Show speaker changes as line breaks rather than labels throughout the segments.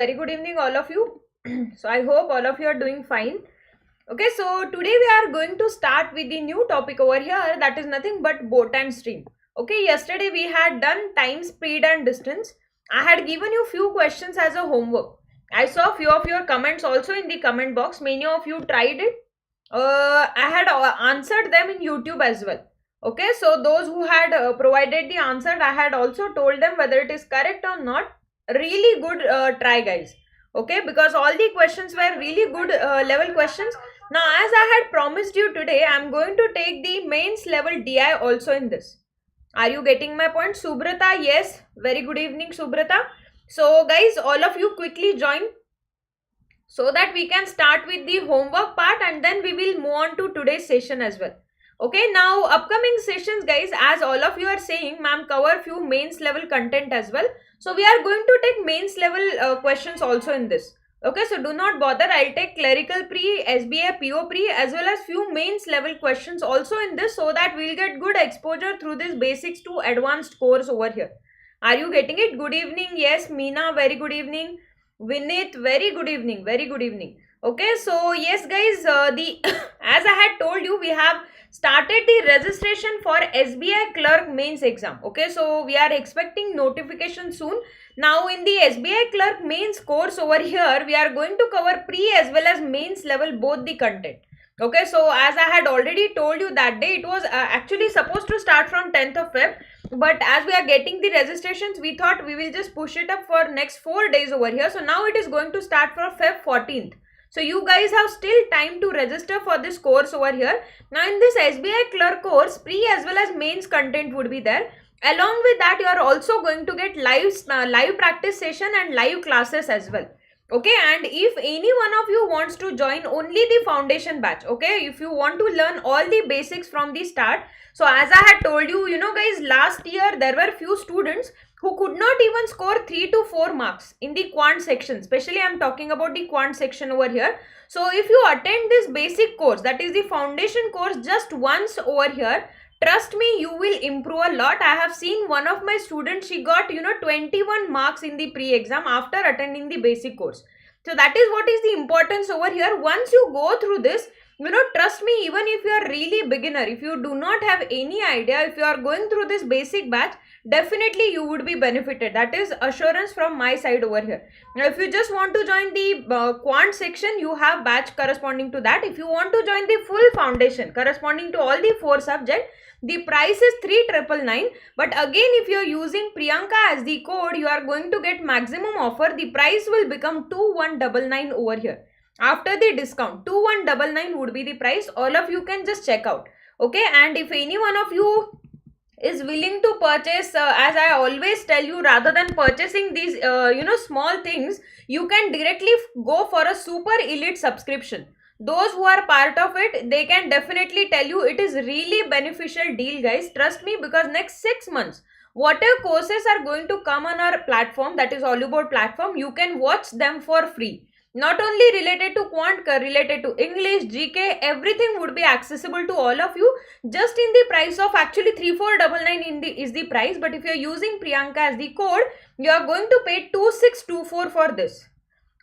Very good evening, all of you. So I hope all of you are doing fine. Okay, so today we are going to start with the new topic over here, that is nothing but boat and stream. Okay, yesterday we had done time, speed and distance. I had given you few questions as a homework. I saw few of your comments also in the comment box. Many of you tried it. I had answered them in YouTube as well. Okay, so those who had provided the answer, I had also told them whether it is correct or not. Really good try, guys. Okay, because all the questions were really good level questions. Now, as I had promised you today, I am going to take the mains level DI also in this. Are you getting my point? Subrata, yes. Very good evening, Subrata. So, guys, all of you quickly join so that we can start with the homework part and then we will move on to today's session as well. Okay, now upcoming sessions, guys, as all of you are saying, ma'am, cover few mains level content as well. So we are going to take mains level questions also in this. Okay, so do not bother. I'll take clerical pre, SBI, PO pre as well as few mains level questions also in this so that we'll get good exposure through this basics to advanced course over here. Are you getting it? Good evening. Yes, Meena, very good evening. Vinith, very good evening. Very good evening. Okay, so yes, guys, as I had told you, we have started the registration for SBI Clerk Mains exam. Okay, so we are expecting notification soon. Now in the SBI Clerk Mains course over here, we are going to cover pre as well as mains level both the content. Okay, so as I had already told you that day, it was actually supposed to start from 10th of Feb. But as we are getting the registrations, we thought we will just push it up for next 4 days over here. So now it is going to start for Feb 14th. So you guys have still time to register for this course over here. Now in this SBI Clerk course, pre as well as mains content would be there. Along with that, you are also going to get live practice session and live classes as well. Okay, and if any one of you wants to join only the foundation batch, okay, if you want to learn all the basics from the start. So as I had told you, guys, last year there were few students who could not even score 3 to 4 marks in the quant section. Especially I am talking about the quant section over here. So if you attend this basic course, that is the foundation course, just once over here, trust me, you will improve a lot. I have seen one of my students, she got 21 marks in the pre-exam after attending the basic course. So that is what is the importance over here. Once you go through this, trust me, even if you are really beginner, if you do not have any idea, if you are going through this basic batch, definitely you would be benefited. That is assurance from my side over here. Now if you just want to join the quant section, you have batch corresponding to that. If you want to join the full foundation corresponding to all the 4 subjects, the price is 3,999. But again, if you are using Priyanka as the code, you are going to get maximum offer. The price will become 2,199 over here. After the discount, 2,199 would be the price. All of you can just check out. Okay, and if any one of you is willing to purchase, as I always tell you, rather than purchasing these small things, you can directly go for a super elite subscription. Those who are part of it, they can definitely tell you it is really beneficial deal, guys. Trust me, because next 6 months, whatever courses are going to come on our platform, that is Oliveboard platform, you can watch them for free. Not only related to quant, related to English, GK, everything would be accessible to all of you just in the price of actually 3,499 is the price. But if you are using Priyanka as the code, you are going to pay 2,624 for this.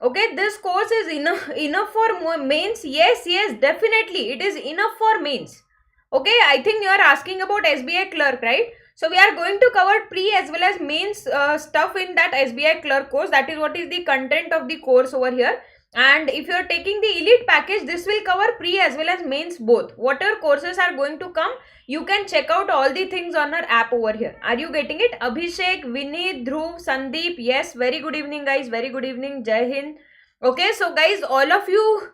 Okay, this course is enough for mains. Yes, definitely it is enough for mains. Okay, I think you are asking about SBI Clerk, right? So we are going to cover pre as well as mains stuff in that SBI Clerk course. That is what is the content of the course over here. And if you are taking the elite package, this will cover pre as well as mains both. Whatever courses are going to come, you can check out all the things on our app over here. Are you getting it? Abhishek, Vinny, Dhruv, Sandeep. Yes, very good evening, guys. Very good evening. Jai Hind. Okay, so guys, all of you,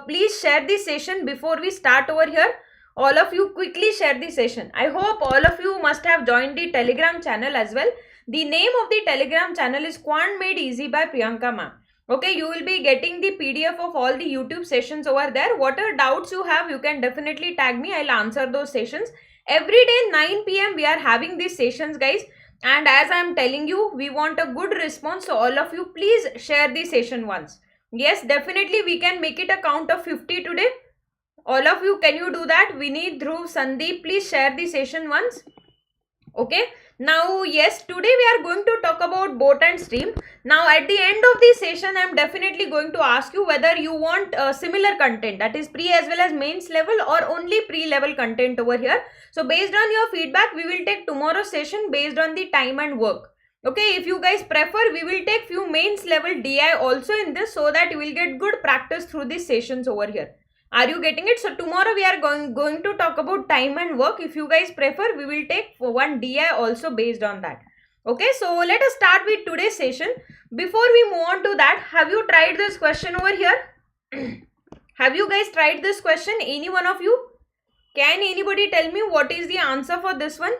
please share the session before we start over here. All of you quickly share the session. I hope all of you must have joined the Telegram channel as well. The name of the Telegram channel is Quant Made Easy by Priyanka ma'am. Okay, you will be getting the PDF of all the YouTube sessions over there. Whatever doubts you have, you can definitely tag me. I'll answer those sessions. Every day 9 PM we are having these sessions, guys. And as I am telling you, we want a good response. So all of you, please share the session once. Yes, definitely we can make it a count of 50 today. All of you, can you do that? Vinny, Dhruv, Sandeep, please share the session once. Okay. Now, yes, today we are going to talk about boat and stream. Now, at the end of the session, I am definitely going to ask you whether you want similar content, that is pre as well as mains level, or only pre-level content over here. So, based on your feedback, we will take tomorrow's session based on the time and work. Okay, if you guys prefer, we will take few mains level DI also in this, so that you will get good practice through these sessions over here. Are you getting it? So tomorrow we are going to talk about time and work. If you guys prefer, we will take one DI also based on that. Okay, so let us start with today's session. Before we move on to that, have you tried this question over here? Have you guys tried this question? Any one of you? Can anybody tell me what is the answer for this one?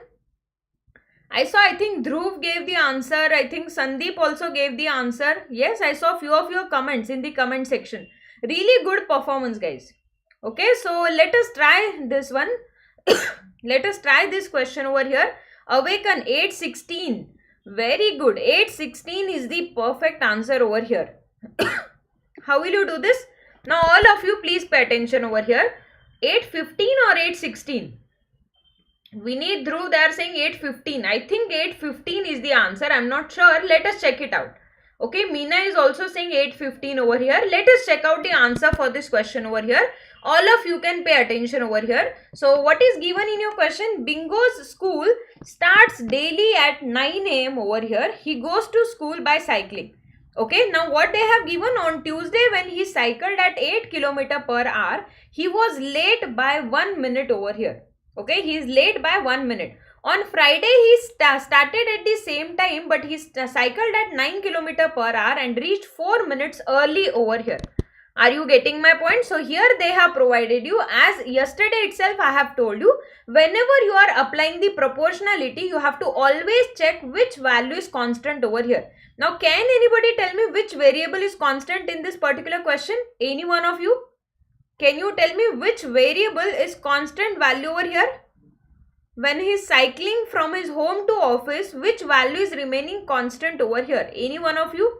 I saw, I think Dhruv gave the answer. I think Sandeep also gave the answer. Yes, I saw few of your comments in the comment section. Really good performance, guys. Okay, so let us try this one. Let us try this question over here. Awaken 8:16. Very good. 8:16 is the perfect answer over here. How will you do this? Now all of you please pay attention over here. 8:15 or 8:16? We need Dhruv, they are saying 8:15. I think 8:15 is the answer. I am not sure. Let us check it out. Okay, Meena is also saying 8:15 over here. Let us check out the answer for this question over here. All of you can pay attention over here. So what is given in your question? Bingo's school starts daily at 9 AM over here. He goes to school by cycling. Okay, now what they have given on Tuesday, when he cycled at 8 km/h, he was late by 1 minute over here. Okay, he is late by 1 minute. On Friday, he started at the same time, but he cycled at 9 km/h and reached 4 minutes early over here. Are you getting my point? So here they have provided you, as yesterday itself I have told you, whenever you are applying the proportionality, you have to always check which value is constant over here. Now, can anybody tell me which variable is constant in this particular question? Any one of you? Can you tell me which variable is constant value over here? When he is cycling from his home to office, which value is remaining constant over here? Any one of you?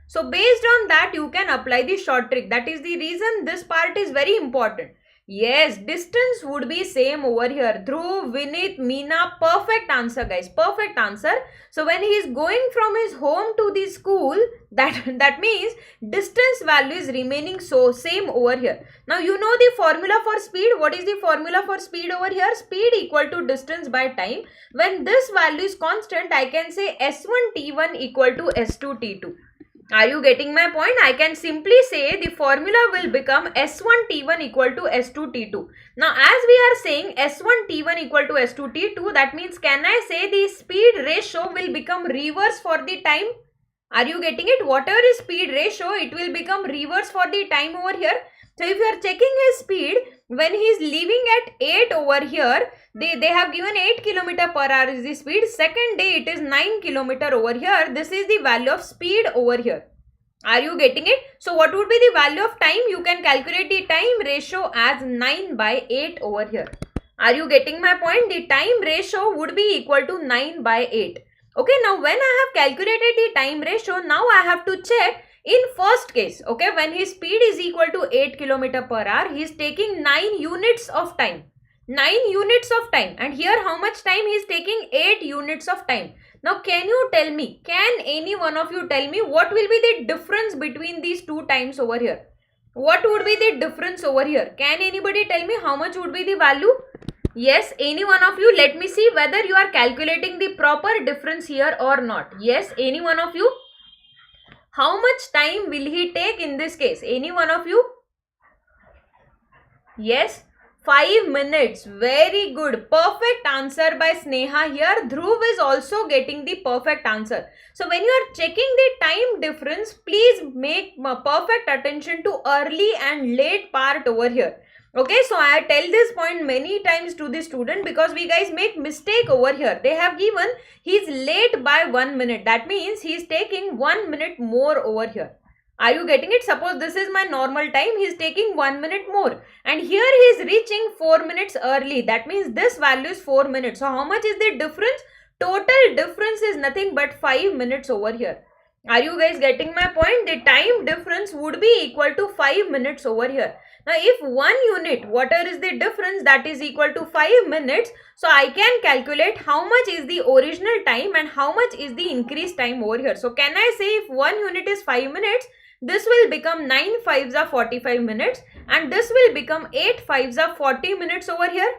So based on that, you can apply the short trick. That is the reason this part is very important. Yes, distance would be same over here. Dhruv, Vinit, Meena, perfect answer, guys. Perfect answer. So when he is going from his home to the school, that means distance value is remaining so same over here. Now you know the formula for speed. What is the formula for speed over here? Speed equal to distance by time. When this value is constant, I can say S1 T1 equal to S2 T2. Are you getting my point? I can simply say the formula will become S1 T1 equal to S2 T2. Now, as we are saying S1 T1 equal to S2 T2, that means can I say the speed ratio will become reverse for the time? Are you getting it? Whatever is speed ratio, it will become reverse for the time over here. So, if you are checking his speed, when he is leaving at 8 over here, they have given 8 km/h is the speed. Second day it is 9 km over here. This is the value of speed over here. Are you getting it? So what would be the value of time? You can calculate the time ratio as 9/8 over here. Are you getting my point? The time ratio would be equal to 9/8. Okay, now when I have calculated the time ratio, now I have to check in first case. Okay, when his speed is equal to 8 km/h, he is taking 9 units of time. 9 units of time, and here how much time he is taking? 8 units of time. Now can you tell me, can any one of you tell me what will be the difference between these two times over here? What would be the difference over here? Can anybody tell me how much would be the value? Yes, any one of you, let me see whether you are calculating the proper difference here or not. Yes, any one of you? How much time will he take in this case? Any one of you? Yes, 5 minutes. Very good. Perfect answer by Sneha here. Dhruv is also getting the perfect answer. So when you are checking the time difference, please make perfect attention to early and late part over here. Okay, so I tell this point many times to the student because we guys make mistake over here. They have given he is late by 1 minute. That means he is taking 1 minute more over here. Are you getting it? Suppose this is my normal time. He is taking 1 minute more. And here he is reaching 4 minutes early. That means this value is 4 minutes. So how much is the difference? Total difference is nothing but 5 minutes over here. Are you guys getting my point? The time difference would be equal to 5 minutes over here. Now if 1 unit, whatever is the difference, that is equal to 5 minutes, so I can calculate how much is the original time and how much is the increased time over here. So can I say if 1 unit is 5 minutes, this will become 9 5s are 45 minutes and this will become 8 5s are 40 minutes over here.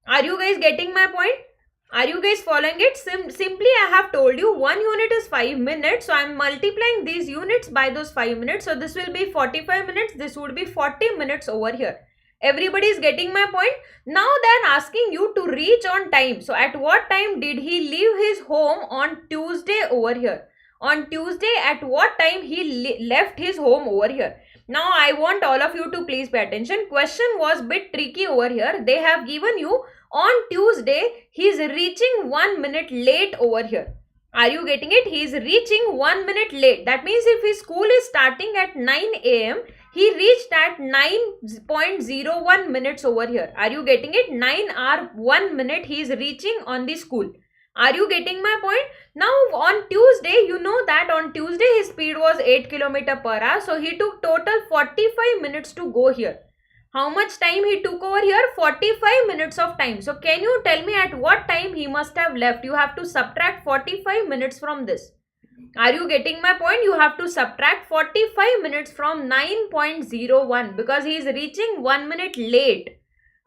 Are you guys getting my point? Are you guys following it? Simply I have told you 1 unit is 5 minutes. So I am multiplying these units by those 5 minutes. So this will be 45 minutes. This would be 40 minutes over here. Everybody is getting my point? Now they are asking you to reach on time. So at what time did he leave his home on Tuesday over here? On Tuesday at what time he left his home over here? Now I want all of you to please pay attention. Question was bit tricky over here. They have given you on Tuesday he is reaching 1 minute late over here. Are you getting it? He is reaching 1 minute late. That means if his school is starting at 9 a.m. he reached at 9.01 minutes over here. Are you getting it? 9 hour 1 minute he is reaching on the school. Are you getting my point? Now on Tuesday, you know that on Tuesday his speed was 8 km per hour. So he took total 45 minutes to go here. How much time he took over here? 45 minutes of time. So can you tell me at what time he must have left? You have to subtract 45 minutes from this. Are you getting my point? You have to subtract 45 minutes from 9.01 because he is reaching 1 minute late.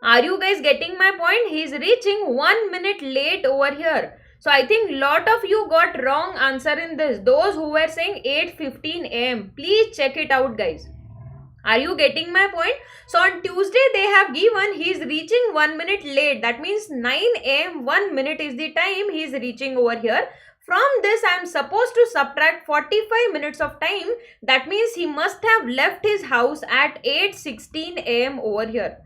Are you guys getting my point? He is reaching 1 minute late over here. So I think lot of you got wrong answer in this. Those who were saying 8:15 a.m. Please check it out, guys. Are you getting my point? So on Tuesday they have given he is reaching 1 minute late. That means 9 a.m. 1 minute is the time he is reaching over here. From this I am supposed to subtract 45 minutes of time. That means he must have left his house at 8:16 a.m. over here.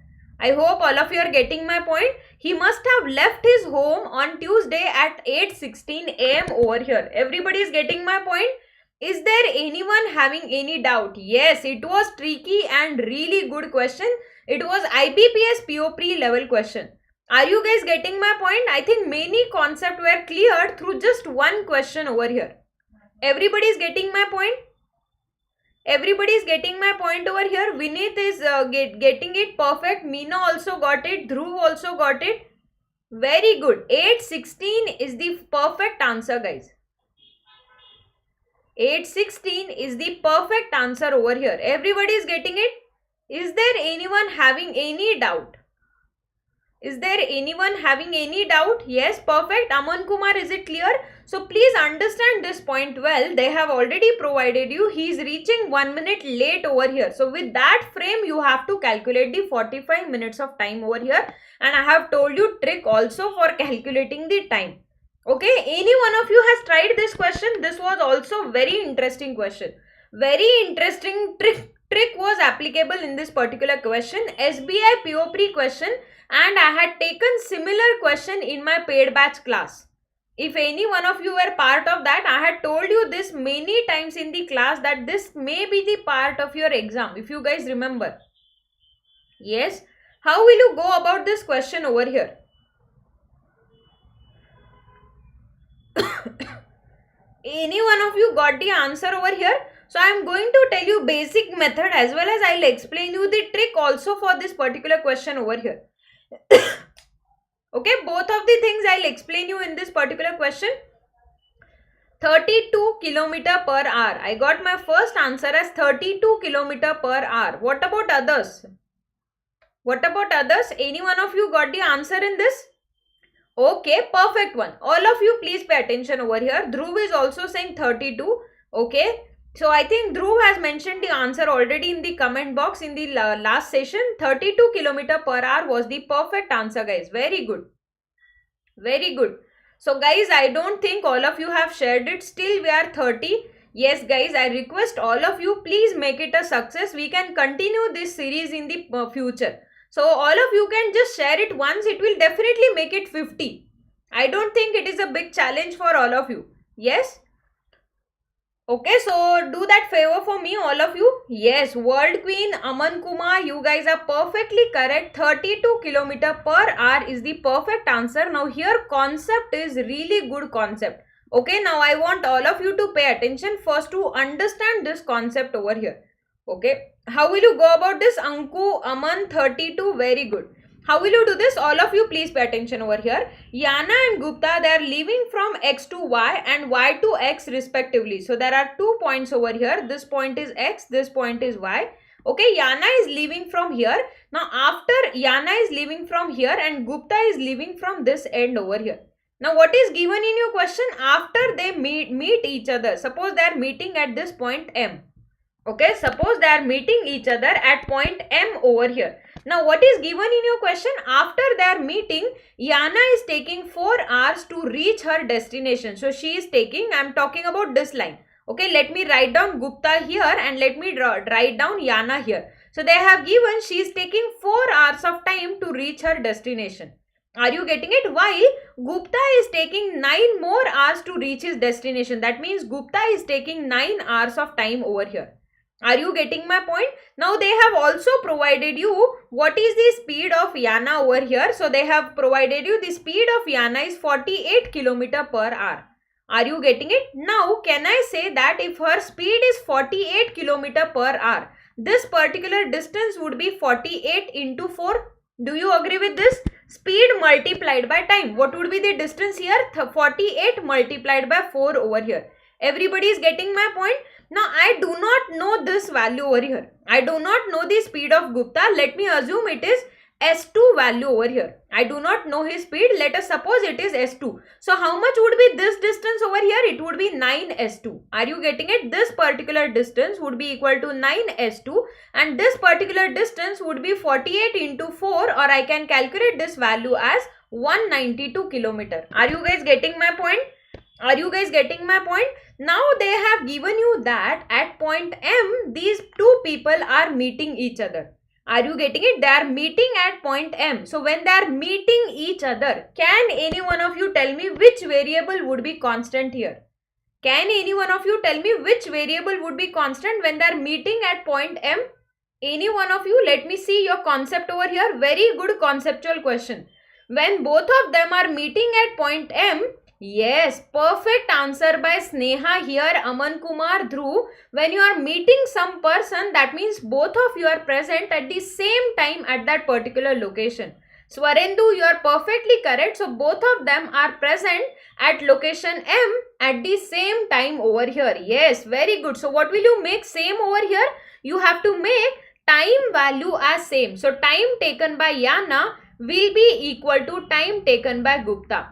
I hope all of you are getting my point. He must have left his home on Tuesday at 8:16 a.m. over here. Everybody is getting my point? Is there anyone having any doubt? Yes, it was tricky and really good question. It was IBPS PO pre-level question. Are you guys getting my point? I think many concepts were cleared through just one question over here. Everybody is getting my point? Everybody is getting my point over here. Vineet is getting it perfect. Meena also got it. Dhruv also got it. Very good. 8:16 is the perfect answer, guys. 8:16 is the perfect answer over here. Everybody is getting it? Is there anyone having any doubt? Is there anyone having any doubt? Yes, perfect. Aman Kumar, is it clear? So please understand this point well. They have already provided you. He is reaching 1 minute late over here. So with that frame, you have to calculate the 45 minutes of time over here. And I have told you trick also for calculating the time. Okay, any one of you has tried this question? This was also very interesting question. Very interesting trick was applicable in this particular question. SBI PO pre question, and I had taken similar question in my paid batch class. If any one of you were part of that, I had told you this many times in the class that this may be the part of your exam, if you guys remember. Yes. How will you go about this question over here? Any one of you got the answer over here? So I am going to tell you basic method as well as I will explain you the trick also for this particular question over here. Okay, both of the things I will explain you in this particular question. 32 km per hour. I got my first answer as 32 km per hour. What about others? What about others? Any one of you got the answer in this? Okay, perfect one. All of you please pay attention over here. Dhruv is also saying 32. Okay. So I think Dhruv has mentioned the answer already in the comment box in the last session. 32 km per hour was the perfect answer, guys. Very good. Very good. So guys, I don't think all of you have shared it. Still we are 30. Yes guys, I request all of you please make it a success. We can continue this series in the future. So all of you can just share it once. It will definitely make it 50. I don't think it is a big challenge for all of you. Yes. Okay, so do that favor for me, all of you. Yes, World Queen, Aman Kumar, you guys are perfectly correct. 32 km per hour is the perfect answer. Now here concept is really good concept. Okay, now I want all of you to pay attention first to understand this concept over here. Okay, how will you go about this? Anku, Aman, 32, very good. How will you do this? All of you please pay attention over here. Yana and Gupta, they are leaving from X to Y and Y to X respectively. So there are 2 points over here. This point is X, this point is Y. Okay, Yana is leaving from here. Now after Yana is leaving from here and Gupta is leaving from this end over here. Now what is given in your question? After they meet each other. Suppose they are meeting at this point M. Okay, suppose they are meeting each other at point M over here. Now what is given in your question? After they are meeting, Yana is taking 4 hours to reach her destination. So she is taking, I am talking about this line. Okay, let me write down Gupta here and let me write down Yana here. So they have given she is taking 4 hours of time to reach her destination. Are you getting it? While Gupta is taking 9 more hours to reach his destination. That means Gupta is taking 9 hours of time over here. Are you getting my point? Now they have also provided you what is the speed of Yana over here. So they have provided you the speed of Yana is 48 km per hour. Are you getting it? Now can I say that if her speed is 48 km per hour, this particular distance would be 48 into 4. Do you agree with this? Speed multiplied by time. What would be the distance here? 48 multiplied by 4 over here. Everybody is getting my point? Now I do not know this value over here. I do not know the speed of Gupta. Let me assume it is S2 value over here. I do not know his speed. Let us suppose it is S2. So how much would be this distance over here? It would be 9S2. Are you getting it? This particular distance would be equal to 9S2 and this particular distance would be 48 into 4 or I can calculate this value as 192 km. Are you guys getting my point? Are you guys getting my point? Now they have given you that at point M, these two people are meeting each other. Are you getting it? They are meeting at point M. So when they are meeting each other, can any one of you tell me which variable would be constant here? Can any one of you tell me which variable would be constant when they are meeting at point M? Any one of you? Let me see your concept over here. Very good conceptual question. When both of them are meeting at point M, yes, perfect answer by Sneha here, Aman Kumar, Dhruv. When you are meeting some person, that means both of you are present at the same time at that particular location. Swarendu, you are perfectly correct. So both of them are present at location M at the same time over here. Yes, very good. So what will you make same over here? You have to make time value as same. So time taken by Yana will be equal to time taken by Gupta.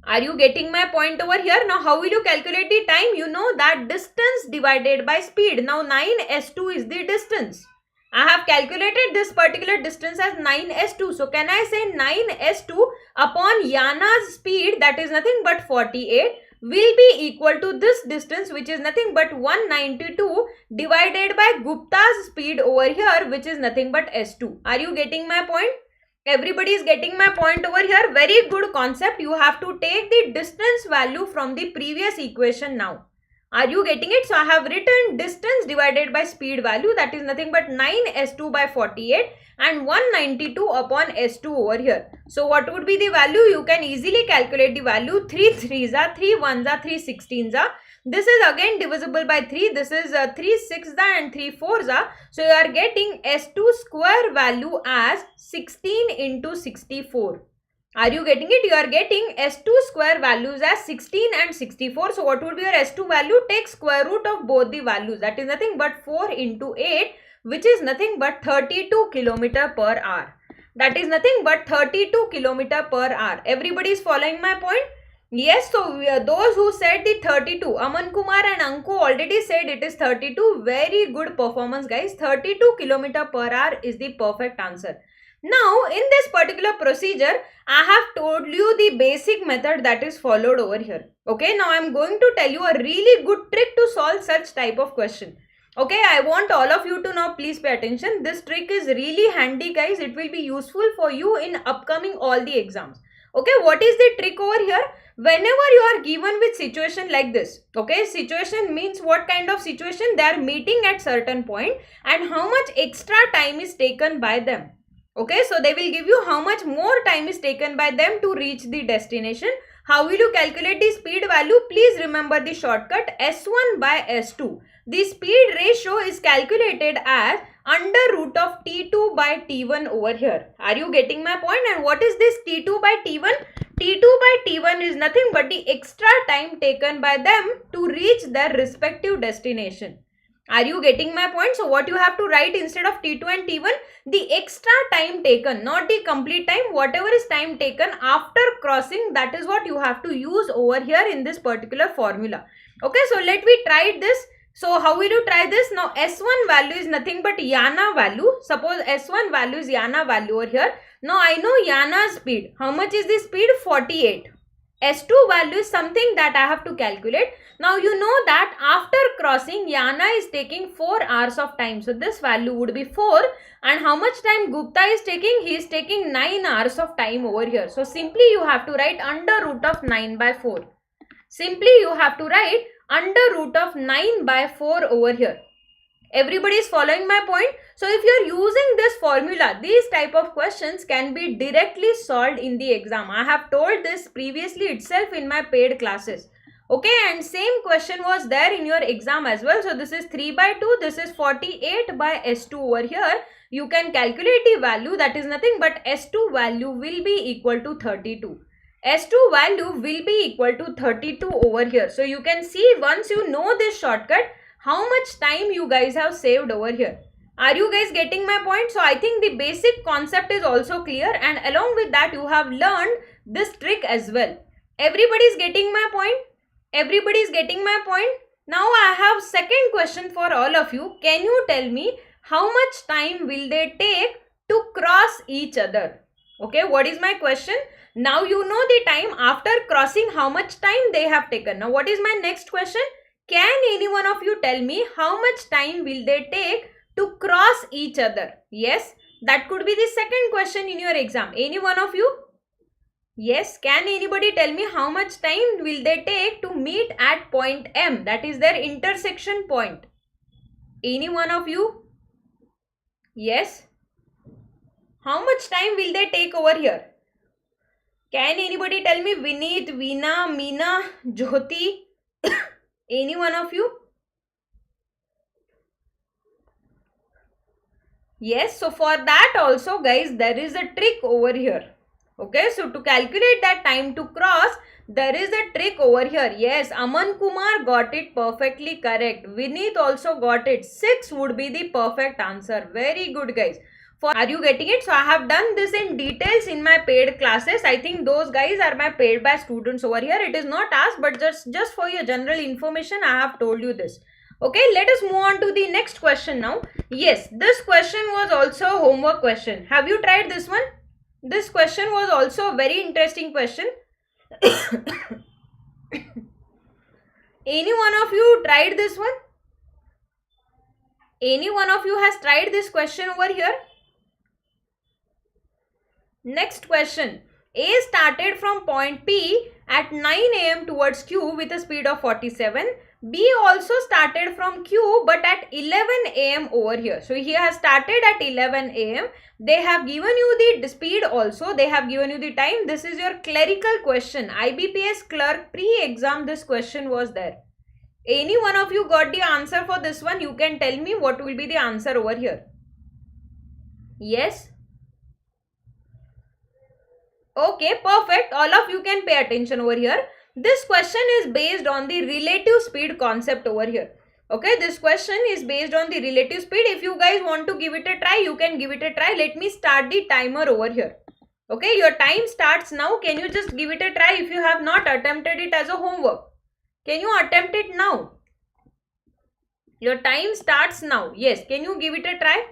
Are you getting my point over here? Now how will you calculate the time? You know that distance divided by speed. Now 9S2 is the distance. I have calculated this particular distance as 9S2. So can I say 9S2 upon Yana's speed, that is nothing but 48, will be equal to this distance which is nothing but 192 divided by Gupta's speed over here which is nothing but S2. Are you getting my point? Everybody is getting my point over here. Very good concept. You have to take the distance value from the previous equation now. Are you getting it? So I have written distance divided by speed value, that is nothing but 9S2 by 48 and 192 upon S2 over here. So what would be the value? You can easily calculate the value. 3 3s are, 3 1s are, 3 16s are. This is again divisible by 3. This is 3 6s and 3 4s are. So you are getting S2 square value as 16 into 64. Are you getting it? You are getting S2 square values as 16 and 64. So what would be your S2 value? Take square root of both the values. That is nothing but 4 into 8 which is nothing but 32 km per hour. That is nothing but 32 km per hour. Everybody is following my point? Yes, so those who said the 32, Aman Kumar and Anku already said it is 32. Very good performance guys. 32 km per hour is the perfect answer. Now in this particular procedure, I have told you the basic method that is followed over here. Okay, now I am going to tell you a really good trick to solve such type of question. Okay, I want all of you to now please pay attention. This trick is really handy guys. It will be useful for you in upcoming all the exams. Okay, what is the trick over here? Whenever you are given with situation like this, okay, situation means what kind of situation? They are meeting at certain point and how much extra time is taken by them. Okay, so they will give you how much more time is taken by them to reach the destination. How will you calculate the speed value? Please remember the shortcut S1 by S2. the speed ratio is calculated as under root of T2 by T1 over here. Are you getting my point? And what is this T2 by T1? T2 by T1 is nothing but the extra time taken by them to reach their respective destination. Are you getting my point? So what you have to write instead of T2 and T1? The extra time taken, not the complete time. Whatever is time taken after crossing, that is what you have to use over here in this particular formula. Okay, so let me try this. So how will you try this? Now S1 value is nothing but Yana value. Suppose S1 value is Yana value over here. Now I know Yana's speed. How much is the speed? 48. S2 value is something that I have to calculate. Now you know that after crossing, Yana is taking 4 hours of time. So this value would be 4. And how much time Gupta is taking? He is taking 9 hours of time over here. So simply you have to write under root of 9 by 4. Simply you have to write under root of 9 by 4 over here. Everybody is following my point? So if you are using this formula, these type of questions can be directly solved in the exam. I have told this previously itself in my paid classes. Okay, and same question was there in your exam as well. So this is 3 by 2, this is 48 by S2 over here. You can calculate the value, that is nothing but S2 value will be equal to 32. S2 value will be equal to 32 over here. So you can see once you know this shortcut, how much time you guys have saved over here. Are you guys getting my point? So I think the basic concept is also clear, and along with that you have learned this trick as well. Everybody is getting my point? Everybody is getting my point? Now I have second question for all of you. Can you tell me how much time will they take to cross each other? Okay, what is my question? Now you know the time after crossing, how much time they have taken. Now what is my next question? Can any one of you tell me how much time will they take to cross each other? Yes, that could be the second question in your exam. Any one of you? Yes, can anybody tell me how much time will they take to meet at point M? That is their intersection point. Any one of you? Yes. How much time will they take over here? Can anybody tell me? Vineet, Veena, Meena, Jyoti? Any one of you? Yes, so for that also guys, there is a trick over here. Okay, so to calculate that time to cross, there is a trick over here. Yes, Aman Kumar got it perfectly correct. Vineet also got it. 6 would be the perfect answer. Very good guys. Are you getting it? So I have done this in details in my paid classes. I think those guys are my paid by students over here. It is not asked, but just for your general information, I have told you this. Okay, let us move on to the next question now. Yes, this question was also a homework question. Have you tried this one? This question was also a very interesting question. Any one of you tried this one? Any one of you has tried this question over here? Next question. A started from point P at 9 am towards Q with a speed of 47. B also started from Q but at 11 am over here. So he has started at 11 am. They have given you the speed also. They have given you the time. This is your clerical question. IBPS clerk pre-exam this question was there. Any one of you got the answer for this one? You can tell me what will be the answer over here. Yes. Okay, perfect. All of you can pay attention over here. This question is based on the relative speed concept over here. Okay, this question is based on the relative speed. If you guys want to give it a try, you can give it a try. Let me start the timer over here. Okay, your time starts now. Can you just give it a try if you have not attempted it as a homework? Can you attempt it now? Your time starts now. Yes, can you give it a try?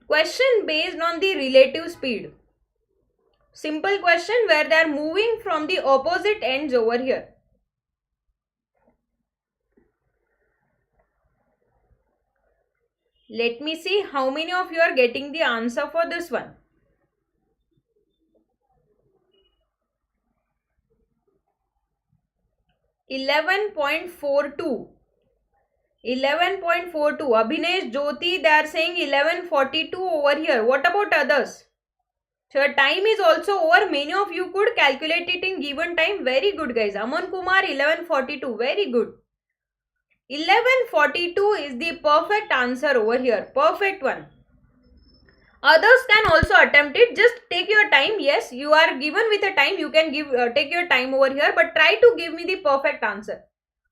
Question based on the relative speed. Simple question where they are moving from the opposite ends over here. Let me see how many of you are getting the answer for this one. .42. 11.42. Abhinesh, Jyoti, they are saying 11.42 over here. What about others? So your time is also over. Many of you could calculate it in given time. Very good, guys. Aman Kumar 1142. Very good. 1142 is the perfect answer over here. Perfect one. Others can also attempt it. Just take your time. Yes, you are given with a time. You can give take your time over here, but try to give me the perfect answer.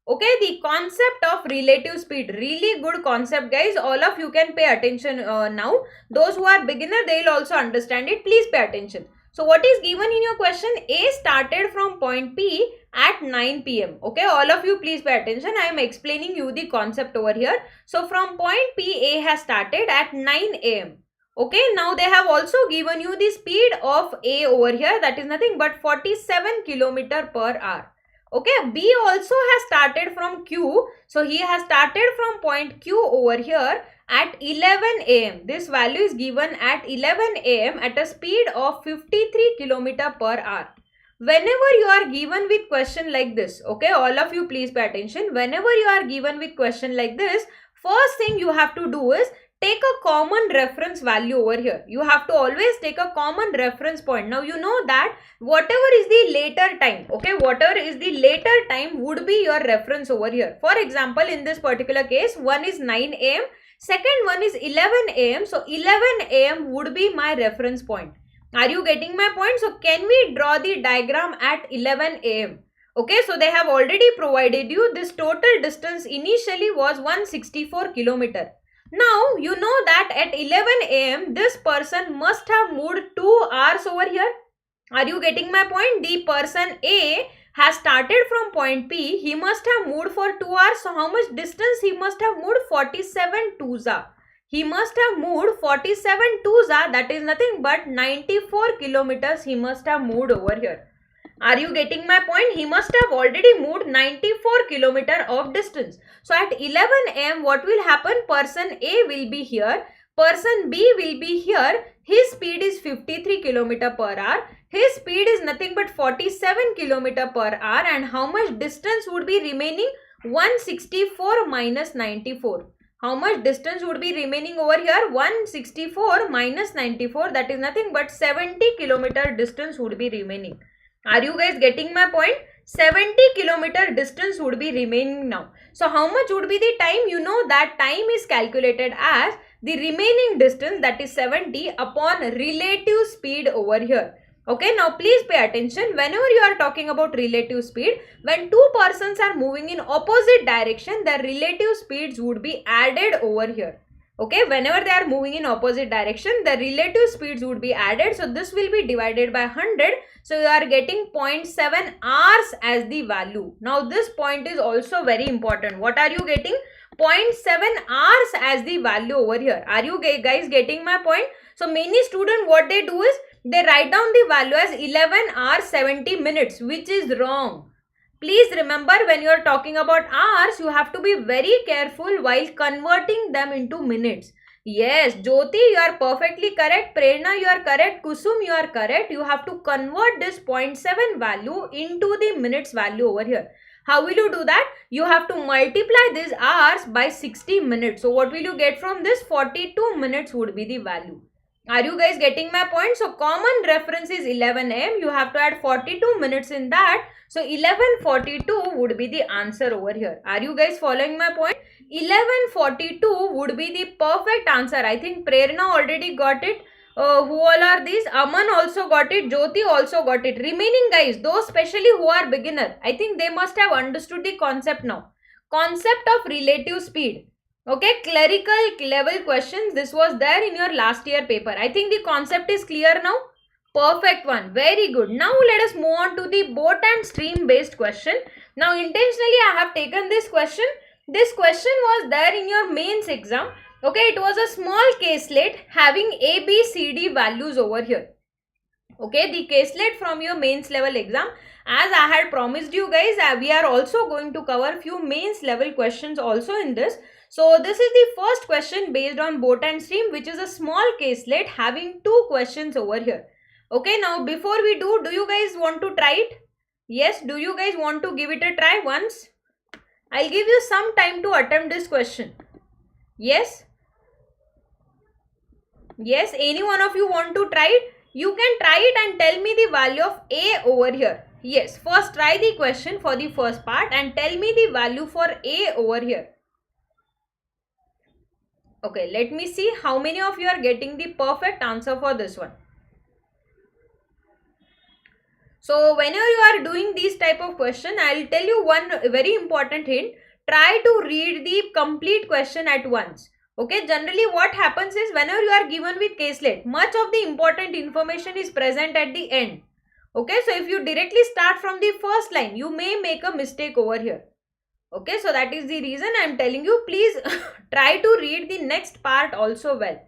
Okay, the concept of relative speed, really good concept, guys. All of you can pay attention now. Those who are beginner, they will also understand it. Please pay attention. So what is given in your question? A started from point P at 9 p.m. Okay, all of you please pay attention. I am explaining you the concept over here. So from point P, A has started at 9 a.m. Okay, now they have also given you the speed of A over here. That is nothing but 47 km per hour. Okay, B also has started from Q. So he has started from point Q over here at 11 am. This value is given at 11 am at a speed of 53 km per hour. Whenever you are given with question like this, okay, all of you please pay attention. Whenever you are given with question like this, first thing you have to do is take a common reference value over here. You have to always take a common reference point. Now you know that whatever is the later time, okay, whatever is the later time would be your reference over here. For example, in this particular case, one is 9 am, second one is 11 am. So 11 am would be my reference point. Are you getting my point? So can we draw the diagram at 11 am? Okay, so they have already provided you this total distance initially was 164 km. Now, you know that at 11 am, this person must have moved 2 hours over here. Are you getting my point? The person A has started from point P. He must have moved for 2 hours. So, how much distance he must have moved? 47 twos. He must have moved 47 twos. That is nothing but 94 kilometers he must have moved over here. Are you getting my point? He must have already moved 94 km of distance. So at 11 am, what will happen? Person A will be here. Person B will be here. His speed is 53 km per hour. His speed is nothing but 47 km per hour. And how much distance would be remaining? 164 minus 94. How much distance would be remaining over here? 164 minus 94. That is nothing but 70 km distance would be remaining. Are you guys getting my point? 70 km distance would be remaining now. So how much would be the time? You know that time is calculated as the remaining distance, that is 70 upon relative speed over here. Okay, now please pay attention. Whenever you are talking about relative speed, when two persons are moving in opposite direction, their relative speeds would be added over here. Okay, whenever they are moving in opposite direction, the relative speeds would be added. So this will be divided by 100. So you are getting 0.7 hours as the value. Now this point is also very important. What are you getting? 0.7 hours as the value over here. Are you guys getting my point? So many students, what they do is they write down the value as 11 hours 70 minutes, which is wrong. Please remember, when you are talking about hours, you have to be very careful while converting them into minutes. Yes, Jyoti, you are perfectly correct. Prerna, you are correct. Kusum, you are correct. You have to convert this 0.7 value into the minutes value over here. How will you do that? You have to multiply these hours by 60 minutes. So what will you get from this? 42 minutes would be the value. Are you guys getting my point? So common reference is 11 am. You have to add 42 minutes in that. So 1142 would be the answer over here. Are you guys following my point? 1142 would be the perfect answer. I think Prerna already got it. Who all are these? Aman also got it. Jyoti also got it. Remaining guys, those especially who are beginner, I think they must have understood the concept now. Concept of relative speed. Okay, clerical level questions. This was there in your last year paper. I think the concept is clear now. Perfect one. Very good. Now let us move on to the boat and stream based question. Now intentionally I have taken this question. This question was there in your mains exam. Okay, it was a small caselet having A, B, C, D values over here. Okay, the caselet from your mains level exam. As I had promised you guys, we are also going to cover few mains level questions also in this. So this is the first question based on boat and stream, which is a small caselet having two questions over here. Okay, now before we do you guys want to try it? Yes, do you guys want to give it a try once? I'll give you some time to attempt this question. Yes? Yes, any one of you want to try it? You can try it and tell me the value of A over here. Yes, first try the question for the first part and tell me the value for A over here. Okay, let me see how many of you are getting the perfect answer for this one. So whenever you are doing these type of question, I will tell you one very important hint. Try to read the complete question at once. Okay, generally what happens is whenever you are given with caselet, much of the important information is present at the end. Okay, so if you directly start from the first line, you may make a mistake over here. Okay, so that is the reason I am telling you, please try to read the next part also well.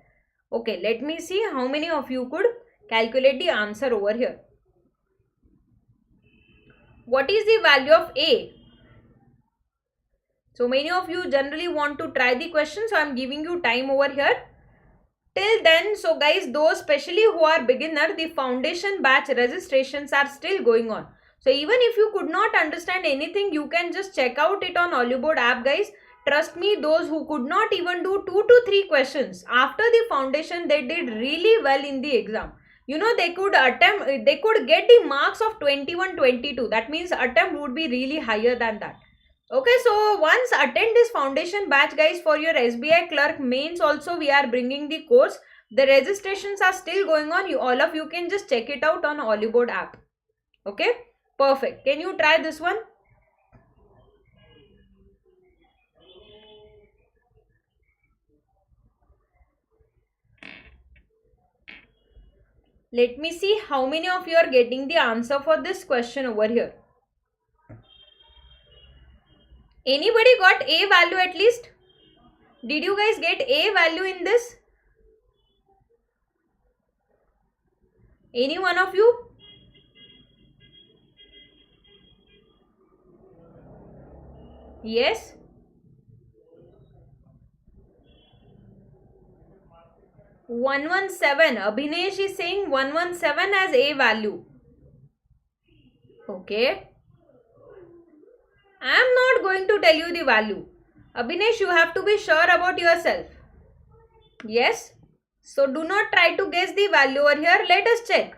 Okay, let me see how many of you could calculate the answer over here. What is the value of A? So many of you generally want to try the question, so I am giving you time over here. Till then, so guys, those especially who are beginner, the foundation batch registrations are still going on. So even if you could not understand anything, you can just check out it on Oliveboard app, guys. Trust me, those who could not even do 2 to 3 questions after the foundation, they did really well in the exam. You know, they could get the marks of 21, 22. That means attempt would be really higher than that. Okay, so once attend this foundation batch, guys, for your SBI clerk mains also we are bringing the course. The registrations are still going on. All of you can just check it out on Oliveboard app. Okay, perfect. Can you try this one? Let me see how many of you are getting the answer for this question over here. Anybody got A value at least? Did you guys get A value in this? Any one of you? Yes? $117. Abhinesh is saying 117 as A value. Okay. I am not going to tell you the value. Abhinesh, you have to be sure about yourself. Yes? So do not try to guess the value over here. Let us check.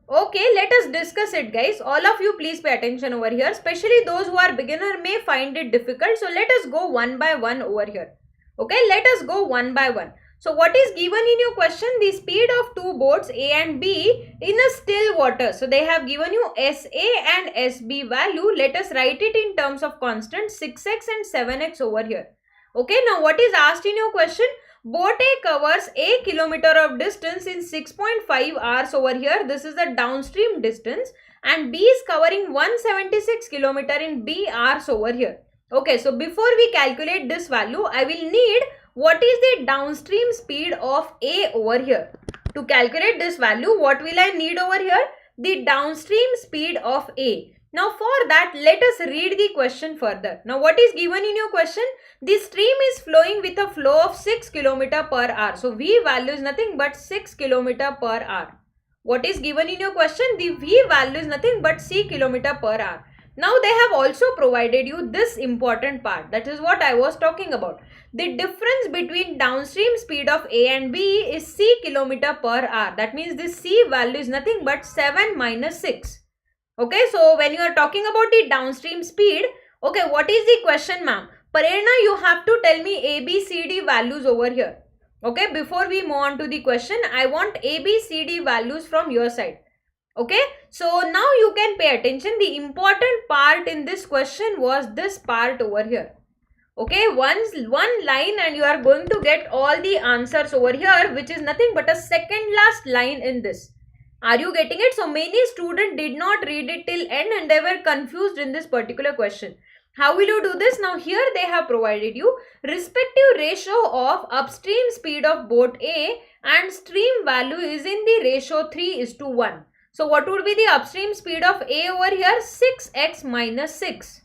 Okay, let us discuss it, guys. All of you please pay attention over here. Especially those who are beginner may find it difficult. So let us go one by one over here. Okay, let us go one by one. So what is given in your question? The speed of two boats A and B in a still water. So they have given you SA and SB value. Let us write it in terms of constant 6x and 7x over here. Okay, now what is asked in your question? Boat A covers a kilometer of distance in 6.5 hours over here. This is the downstream distance, and B is covering 176 kilometer in B hours over here. Okay, so before we calculate this value, I will need what is the downstream speed of A over here. To calculate this value, what will I need over here? The downstream speed of A. Now for that, let us read the question further. Now what is given in your question? The stream is flowing with a flow of 6 km per hour. So V value is nothing but 6 km per hour. What is given in your question? The V value is nothing but 6 km per hour. Now they have also provided you this important part. That is what I was talking about. The difference between downstream speed of A and B is 6 km per hour. That means this C value is nothing but 7 minus 6. Okay, so when you are talking about the downstream speed, okay, what is the question, ma'am? Prerna, you have to tell me A, B, C, D values over here. Okay, before we move on to the question, I want A, B, C, D values from your side. Okay, so now you can pay attention. The important part in this question was this part over here. Okay, one line and you are going to get all the answers over here, which is nothing but a second last line in this. Are you getting it? So many students did not read it till end and they were confused in this particular question. How will you do this? Now here they have provided you respective ratio of upstream speed of boat A and stream value is in the ratio 3:1. So what would be the upstream speed of A over here? 6x minus 6.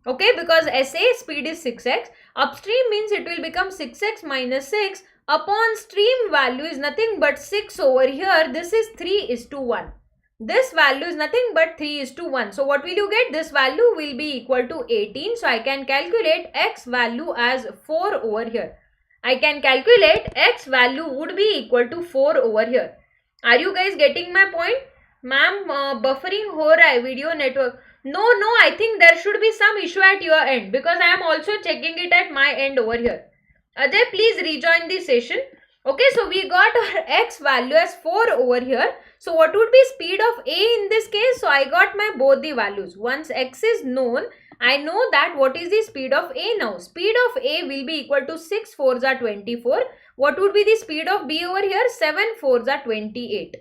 Okay, because SA speed is 6x. Upstream means it will become 6x minus 6 upon stream value is nothing but 6 over here. This is 3:1. This value is nothing but 3:1. So what will you get? This value will be equal to 18. So I can calculate x value as 4 over here. I can calculate x value would be equal to 4 over here. Are you guys getting my point? Ma'am, buffering ho raha hai video network. No, I think there should be some issue at your end because I am also checking it at my end over here. Ajay, please rejoin the session. Okay, so we got our x value as 4 over here. So what would be speed of A in this case? So I got my both the values. Once x is known, I know that what is the speed of A now. Speed of A will be equal to 6 4s are 24. What would be the speed of B over here? 7 4s are 28.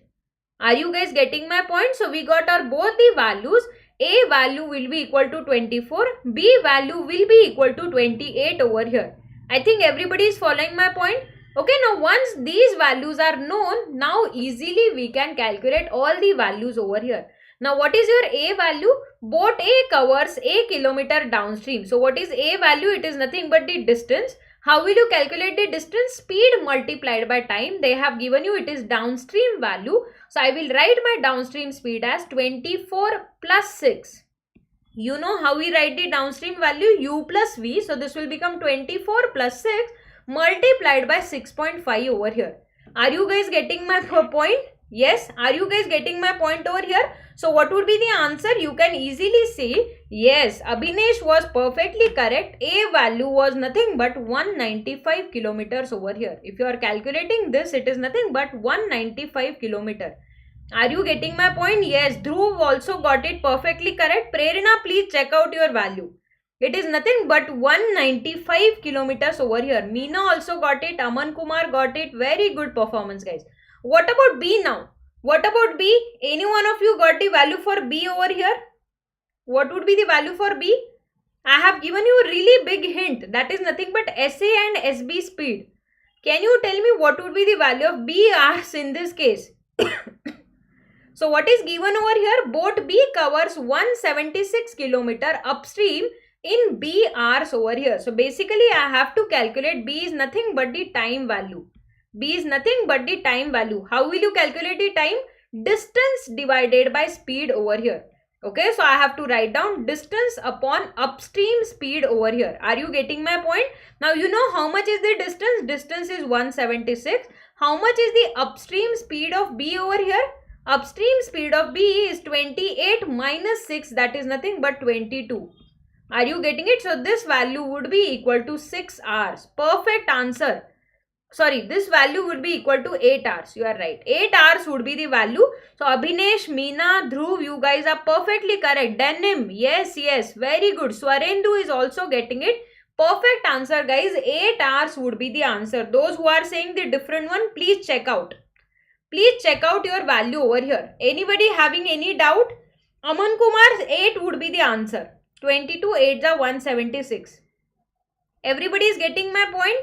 Are you guys getting my point? So we got our both the values. A value will be equal to 24. B value will be equal to 28 over here. I think everybody is following my point. Okay, now once these values are known, now easily we can calculate all the values over here. Now what is your A value? Boat A covers a kilometer downstream. So what is A value? It is nothing but the distance. How will you calculate the distance? Speed multiplied by time. They have given you it is downstream value. So I will write my downstream speed as 24 plus 6. You know how we write the downstream value? U plus V. So this will become 24 plus 6 multiplied by 6.5 over here. Are you guys getting my point? Yes. Are you guys getting my point over here? So what would be the answer? You can easily see, yes, Abhinesh was perfectly correct. A value was nothing but 195 kilometers over here. If you are calculating this, it is nothing but 195 kilometer. Are you getting my point? Yes, Dhruv also got it perfectly correct. Prerna, please check out your value. It is nothing but 195 kilometers over here. Meena also got it. Aman Kumar got it. Very good performance, guys. What about B now? What about B? Any one of you got the value for B over here? What would be the value for B? I have given you a really big hint. That is nothing but SA and SB speed. Can you tell me what would be the value of B hours in this case? So what is given over here? Boat B covers 176 kilometer upstream in B hours over here. So basically I have to calculate B is nothing but the time value. B is nothing but the time value. How will you calculate the time? Distance divided by speed over here. Okay, so I have to write down distance upon upstream speed over here. Are you getting my point? Now you know how much is the distance? Distance is 176. How much is the upstream speed of B over here? Upstream speed of B is 28 minus 6, that is nothing but 22. Are you getting it? So this value would be equal to 6 hours. Perfect answer. Sorry, this value would be equal to 8 hours. You are right. 8 hours would be the value. So Abhinesh, Meena, Dhruv, you guys are perfectly correct. Denim, yes, very good. Swarendu is also getting it. Perfect answer, guys. 8 hours would be the answer. Those who are saying the different one, please check out. Please check out your value over here. Anybody having any doubt? Aman Kumar's 8 would be the answer. 22 8s are 176. Everybody is getting my point?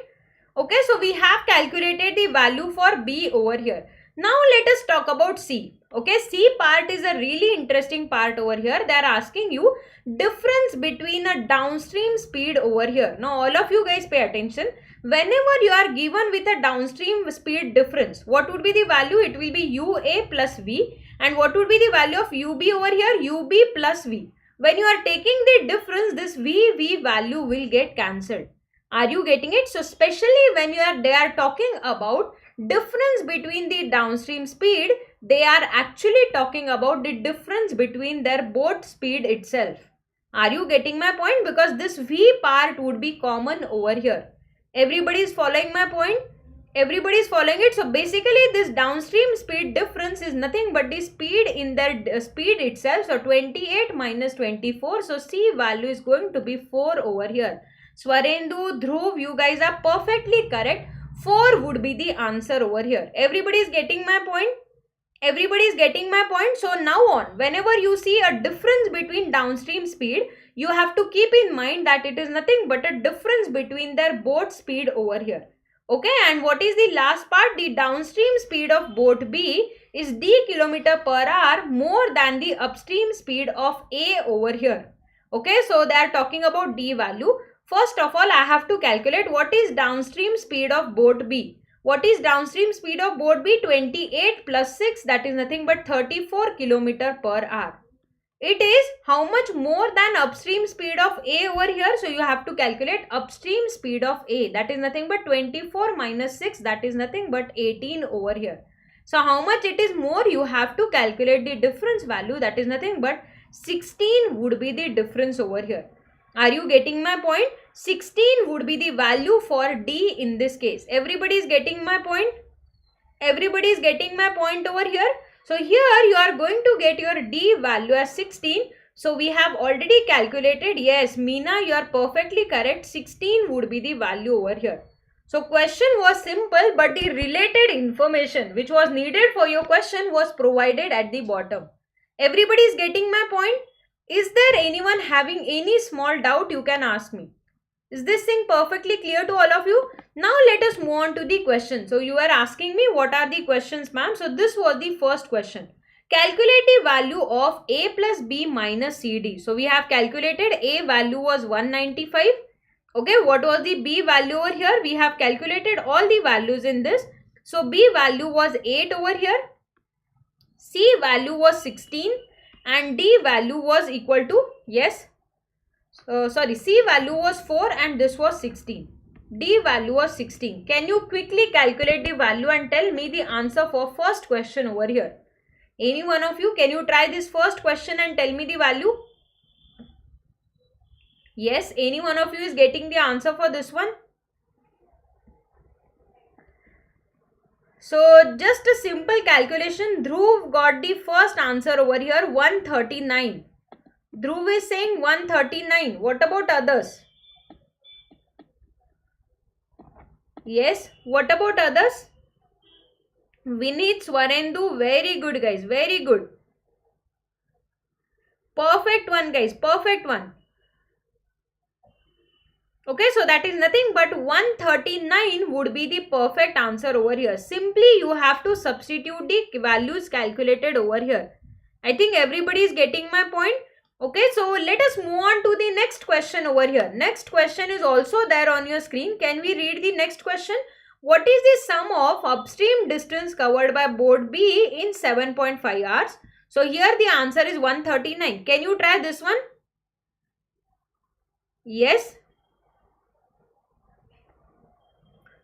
Okay, so we have calculated the value for B over here. Now let us talk about C. Okay, C part is a really interesting part over here. They are asking you difference between a downstream speed over here. Now all of you guys pay attention. Whenever you are given with a downstream speed difference, what would be the value? It will be UA plus V. And what would be the value of UB over here? UB plus V. When you are taking the difference, this V value will get cancelled. Are you getting it? So especially when they are talking about difference between the downstream speed, they are actually talking about the difference between their boat speed itself. Are you getting my point? Because this V part would be common over here. Everybody is following my point? Everybody is following it. So basically this downstream speed difference is nothing but the speed in their speed itself. So 28 minus 24. So C value is going to be 4 over here. Swarendu, Dhruv, you guys are perfectly correct. 4 would be the answer over here. Everybody is getting my point? Everybody is getting my point? So now on, whenever you see a difference between downstream speed, you have to keep in mind that it is nothing but a difference between their boat speed over here. Okay, and what is the last part? The downstream speed of boat B is d kilometer per hour more than the upstream speed of A over here. Okay, so they are talking about D value. First of all, I have to calculate what is downstream speed of boat B. What is downstream speed of boat B? 28 plus 6, that is nothing but 34 kilometer per hour. It is how much more than upstream speed of A over here. So you have to calculate upstream speed of A. That is nothing but 24 minus 6. That is nothing but 18 over here. So how much it is more, you have to calculate the difference value. That is nothing but 16 would be the difference over here. Are you getting my point? 16 would be the value for D in this case. Everybody is getting my point? Everybody is getting my point over here? So here you are going to get your D value as 16. So we have already calculated. Yes, Meena, you are perfectly correct. 16 would be the value over here. So question was simple, but the related information which was needed for your question was provided at the bottom. Everybody is getting my point? Is there anyone having any small doubt? You can ask me. Is this thing perfectly clear to all of you? Now let us move on to the question. So you are asking me what are the questions, ma'am? So this was the first question. Calculate the value of A plus B minus CD. So we have calculated A value was 195. Okay, what was the B value over here? We have calculated all the values in this. So B value was 8 over here. C value was 16 and D value was equal to, yes, C value was 4 and this was 16. D value was 16. Can you quickly calculate the value and tell me the answer for first question over here? Any one of you, can you try this first question and tell me the value? Yes, any one of you is getting the answer for this one? So just a simple calculation. Dhruv got the first answer over here, 139. Dhruv is saying 139. What about others? Yes, what about others? Vinit, Swarendu, very good guys, very good. Perfect one guys, perfect one. Okay, so that is nothing but 139 would be the perfect answer over here. Simply you have to substitute the values calculated over here. I think everybody is getting my point. Okay, so let us move on to the next question over here. Next question is also there on your screen. Can we read the next question? What is the sum of upstream distance covered by boat B in 7.5 hours? So here the answer is 139. Can you try this one? Yes.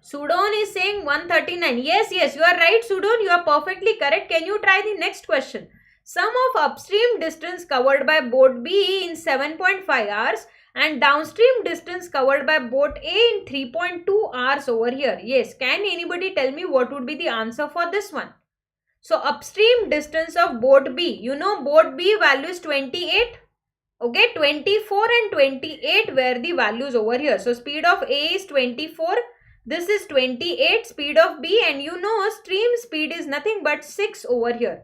Sudon is saying 139. Yes, you are right, Sudon. You are perfectly correct. Can you try the next question? Sum of upstream distance covered by boat B in 7.5 hours and downstream distance covered by boat A in 3.2 hours over here. Yes, can anybody tell me what would be the answer for this one? So upstream distance of boat B. You know boat B value is 28. Okay, 24 and 28 were the values over here. So speed of A is 24. This is 28 speed of B, and you know stream speed is nothing but 6 over here.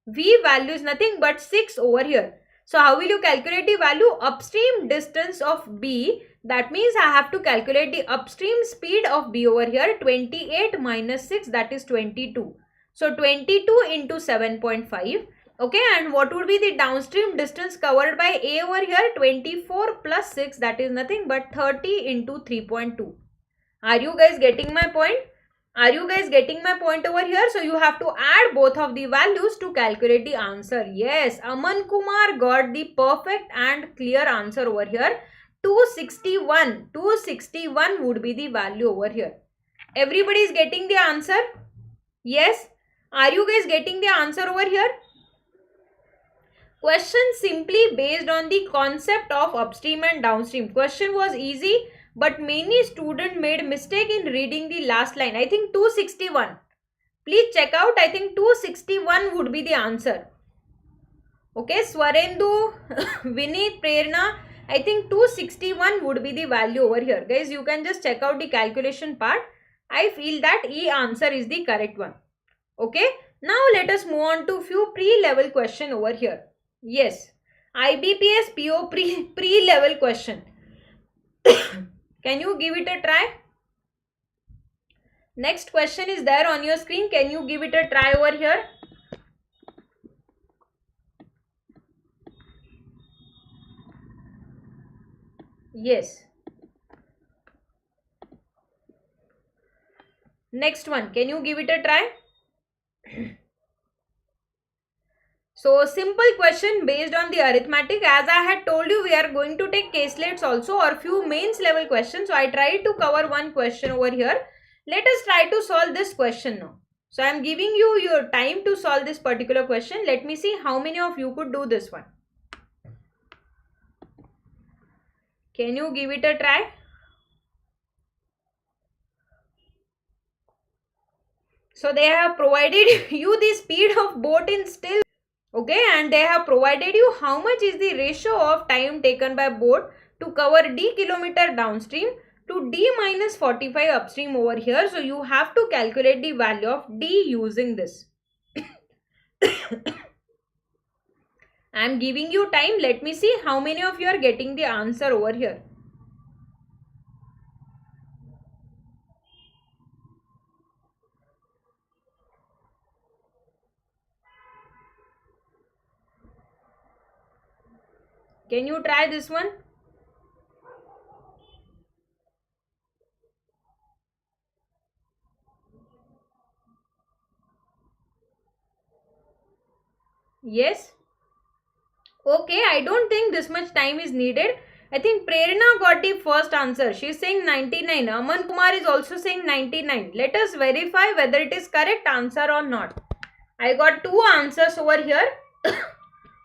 V value is nothing but 6 over here. So how will you calculate the value? Upstream distance of B. That means I have to calculate the upstream speed of B over here. 28 minus 6, that is 22. So 22 into 7.5. Okay, and what would be the downstream distance covered by A over here? 24 plus 6, that is nothing but 30 into 3.2. Are you guys getting my point? Are you guys getting my point over here? So you have to add both of the values to calculate the answer. Yes, Aman Kumar got the perfect and clear answer over here. 261. 261 would be the value over here. Everybody is getting the answer? Yes. Are you guys getting the answer over here? Question simply based on the concept of upstream and downstream. Question was easy, but many students made mistake in reading the last line. I think 261. Please check out. I think 261 would be the answer. Okay, Swarendu, Vinit, Prerna. I think 261 would be the value over here. Guys, you can just check out the calculation part. I feel that E answer is the correct one. Okay. Now let us move on to few pre-level question over here. Yes. IBPS PO pre-level question. Can you give it a try? Next question is there on your screen. Can you give it a try over here? Yes. Next one. Can you give it a try? So simple question based on the arithmetic. As I had told you, we are going to take caselets also or few mains level questions. So I tried to cover one question over here. Let us try to solve this question now. So I am giving you your time to solve this particular question. Let me see how many of you could do this one. Can you give it a try? So they have provided you the speed of boat in still. Okay, and they have provided you how much is the ratio of time taken by boat to cover d kilometer downstream to d minus 45 upstream over here. So you have to calculate the value of d using this. I am giving you time. Let me see how many of you are getting the answer over here. Can you try this one? Yes. Okay, I don't think this much time is needed. I think Prerna got the first answer. She is saying 99. Aman Kumar is also saying 99. Let us verify whether it is correct answer or not. I got two answers over here.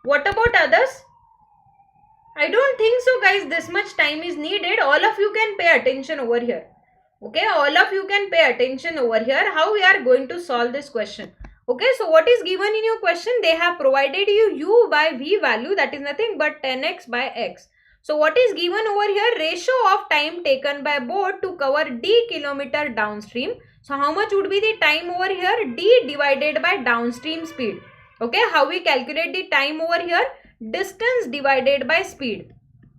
What about others? I don't think so, guys. This much time is needed. All of you can pay attention over here. Okay, all of you can pay attention over here how we are going to solve this question. Okay, so what is given in your question? They have provided you u by v value, that is nothing but 10x by x. So what is given over here? Ratio of time taken by boat to cover d kilometer downstream. So how much would be the time over here? D divided by downstream speed. Okay, how we calculate the time over here? Distance divided by speed.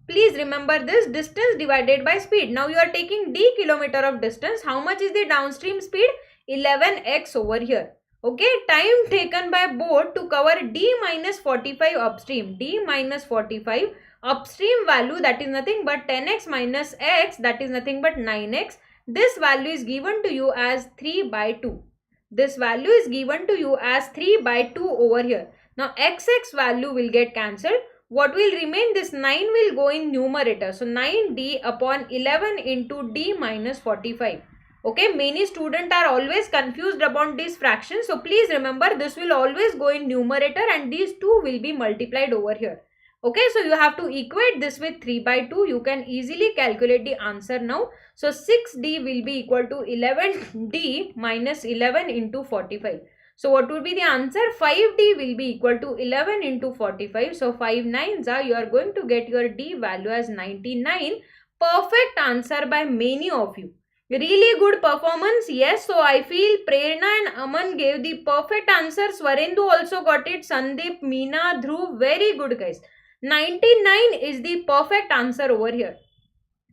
Please remember this, distance divided by speed. Now you are taking d kilometer of distance. How much is the downstream speed? 11x over here. Okay, time taken by boat to cover d minus 45 upstream. D minus 45 upstream value, that is nothing but 10x minus x, that is nothing but 9x. This value is given to you as 3 by 2. This value is given to you as 3 by 2 over here. Now xx value will get cancelled. What will remain? This 9 will go in numerator. So 9d upon 11 into d minus 45. Okay, many students are always confused about these fractions. So please remember, this will always go in numerator and these two will be multiplied over here. Okay, so you have to equate this with 3 by 2. You can easily calculate the answer now. So 6d will be equal to 11d minus 11 into 45. So what would be the answer? 5d will be equal to 11 into 45. So 5 nines are, you are going to get your d value as 99. Perfect answer by many of you. Really good performance. Yes, so I feel Prerna and Aman gave the perfect answer. Swarendu also got it. Sandeep, Meena, Dhruv, very good guys. 99 is the perfect answer over here.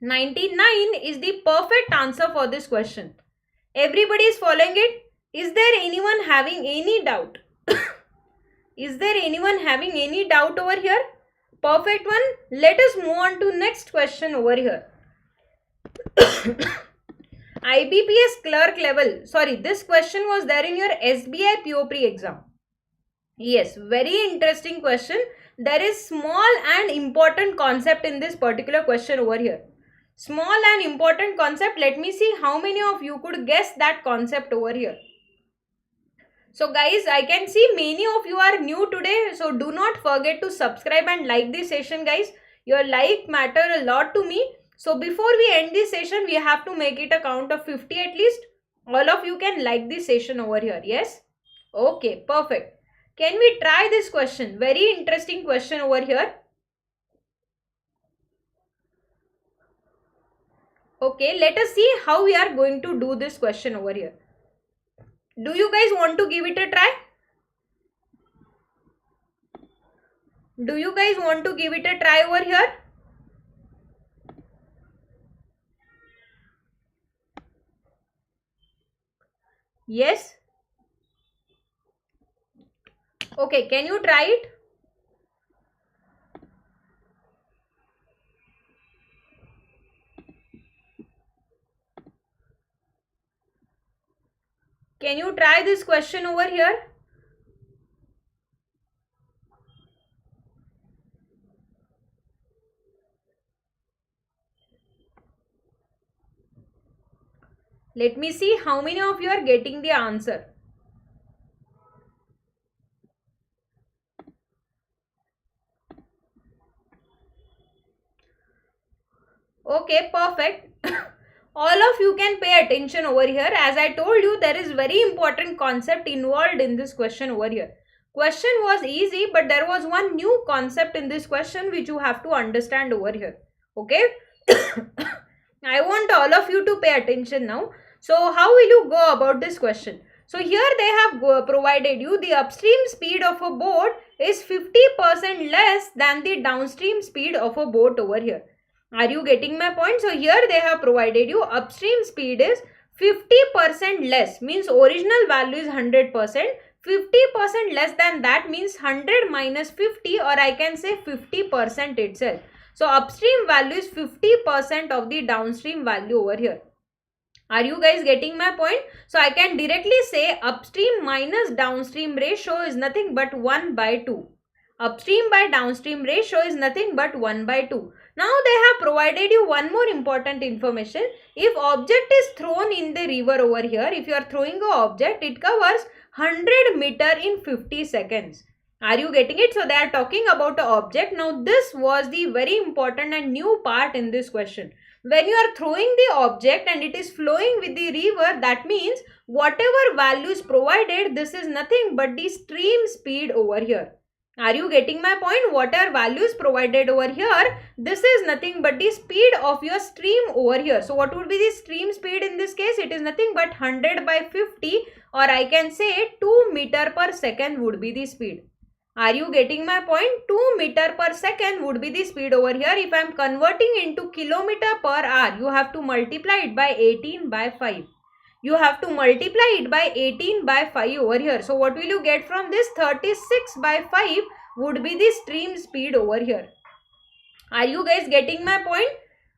99 is the perfect answer for this question. Everybody is following it. Is there anyone having any doubt? Is there anyone having any doubt over here? Perfect one. Let us move on to next question over here. IBPS clerk level. Sorry, this question was there in your SBI PO pre exam. Yes, very interesting question. There is small and important concept in this particular question over here. Small and important concept. Let me see how many of you could guess that concept over here. So guys, I can see many of you are new today. So do not forget to subscribe and like this session, guys. Your like matter a lot to me. So before we end this session, we have to make it a count of 50 at least. All of you can like this session over here. Yes? Okay, perfect. Can we try this question? Very interesting question over here. Okay, let us see how we are going to do this question over here. Do you guys want to give it a try? Do you guys want to give it a try over here? Yes? Okay, can you try it? Can you try this question over here? Let me see how many of you are getting the answer. Okay, perfect. All of you can pay attention over here. As I told you, there is very important concept involved in this question over here. Question was easy, but there was one new concept in this question which you have to understand over here. Okay. I want all of you to pay attention now. So how will you go about this question? So here they have provided you the upstream speed of a boat is 50% less than the downstream speed of a boat over here. Are you getting my point? So here they have provided you upstream speed is 50% less, means original value is 100%. 50% less than that means 100 minus 50, or I can say 50% itself. So upstream value is 50% of the downstream value over here. Are you guys getting my point? So I can directly say upstream minus downstream ratio is nothing but 1 by 2. Upstream by downstream ratio is nothing but 1 by 2. Now they have provided you one more important information. If object is thrown in the river over here, if you are throwing an object, it covers 100 meter in 50 seconds. Are you getting it? So they are talking about an object. Now this was the very important and new part in this question. When you are throwing the object and it is flowing with the river, that means whatever value is provided, this is nothing but the stream speed over here. Are you getting my point? Whatever value is provided over here, this is nothing but the speed of your stream over here. So what would be the stream speed in this case? It is nothing but 100 by 50, or I can say 2 meter per second would be the speed. Are you getting my point? 2 meter per second would be the speed over here. If I am converting into kilometer per hour, you have to multiply it by 18 by 5. You have to multiply it by 18 by 5 over here. So what will you get from this? 36 by 5 would be the stream speed over here. Are you guys getting my point?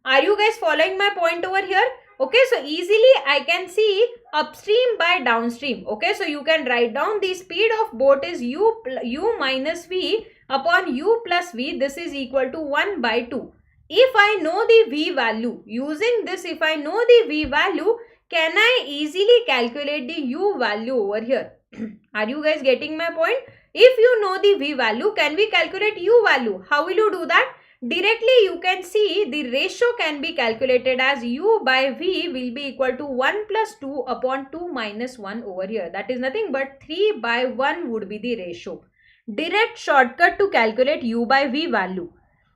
Are you guys following my point over here? Okay, so easily I can see upstream by downstream. Okay, so you can write down the speed of boat is u minus v upon u plus v. This is equal to 1 by 2. If I know the v value, using this, if I know the v value, can I easily calculate the u value over here? Are you guys getting my point? If you know the v value, can we calculate u value? How will you do that? Directly you can see the ratio can be calculated as u by v will be equal to 1 plus 2 upon 2 minus 1 over here. That is nothing but 3 by 1 would be the ratio. Direct shortcut to calculate u by v value.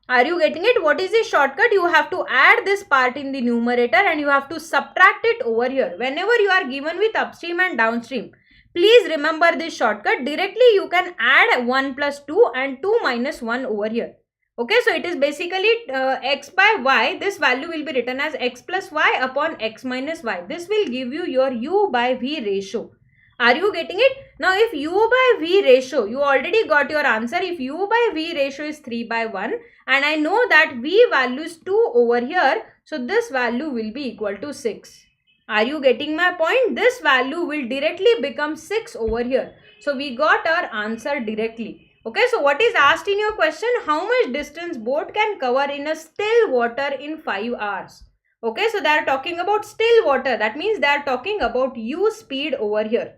Are you getting it? What is the shortcut? You have to add this part in the numerator and you have to subtract it over here. Whenever you are given with upstream and downstream, please remember this shortcut. Directly you can add 1 plus 2 and 2 minus 1 over here. Okay, so it is basically x by y. This value will be written as x plus y upon x minus y. This will give you your u by v ratio. Are you getting it? Now if u by v ratio, you already got your answer. If u by v ratio is 3 by 1 and I know that v value is 2 over here, so this value will be equal to 6. Are you getting my point? This value will directly become 6 over here. So we got our answer directly. Okay, so what is asked in your question? How much distance boat can cover in a still water in 5 hours? Okay, so they are talking about still water. That means they are talking about u speed over here.